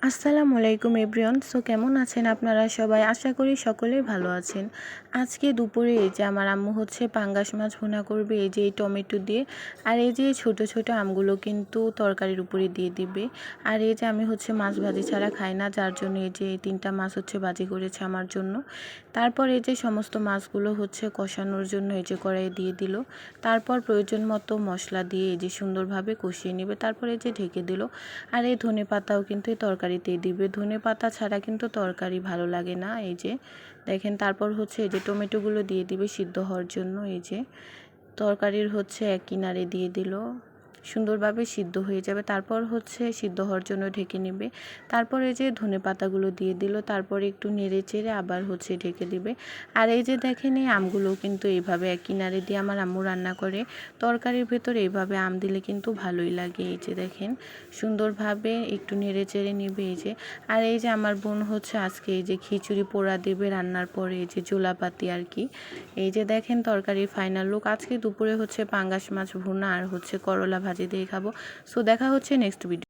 আসসালামু আলাইকুম এভরিওয়ান। কেমন আছেন আপনারা সবাই? আশা করি সকলেই ভালো আছেন। আজকে দুপুরে এই যে আমার আম্মু হচ্ছে পাঙ্গাস মাছ ভুনা করবে এই যে এই টমেটো দিয়ে। আর এই যে ছোট ছোট আমগুলো কিন্তু তরকারির উপরে দিয়ে দিবে। আর এই যে আমি হচ্ছে মাছ ভাজি ছাড়া খাই না, যার জন্য এই যে 3টা মাছ হচ্ছে ভাজি করেছে আমার জন্য। তারপর এই যে সমস্ত মাছগুলো হচ্ছে কষানোর জন্য এই যে কড়াইয়ে দিয়ে দিল। তারপর প্রয়োজন মতো মশলা দিয়ে এই যে সুন্দরভাবে কষিয়ে নেবে। তারপর এই যে ঢেকে দিল। আর এই ধনেপাতাও কিন্তু এই তরকারিতে দিবে। ধনেপাতা ছাড়া কিন্তু তরকারি ভালো লাগে না। এই যে দেখেন, তারপর হচ্ছে এই যে টমেটোগুলো দিয়ে দিবে সিদ্ধ হওয়ার জন্য। এই যে তরকারির হচ্ছে এক কিনারে দিয়ে দিল, সুন্দরভাবে সিদ্ধ হয়ে যাবে। তারপর হচ্ছে সিদ্ধ হওয়ার জন্য ঢেকে নেবে। তারপর এই যে ধনেপাতাগুলো দিয়ে দিল, তারপরে একটু নেড়ে চেড়ে আবার হচ্ছে ঢেকে দিবে। আর এই যে দেখেন, এই আমগুলো কিন্তু এইভাবে এক কিনারে দিয়ে আমার আম্মু রান্না করে। তরকারির ভেতর এইভাবে আম দিলে কিন্তু ভালোই লাগে। এই যে দেখেন, সুন্দরভাবে একটু নেড়ে চেড়ে নেবে। এই যে আর এই যে আমার বোন হচ্ছে আজকে এই যে খিচুড়ি পোড়া দেবে রান্নার পরে, এই যে জোলাপাতি আর কি। এই যে দেখেন তরকারির ফাইনাল লুক। আজকে দুপুরে হচ্ছে পাঙ্গাস মাছ ভুনা আর হচ্ছে করলা ভাজি দিয়ে খাবো। দেখা হচ্ছে নেক্সট ভিডিও।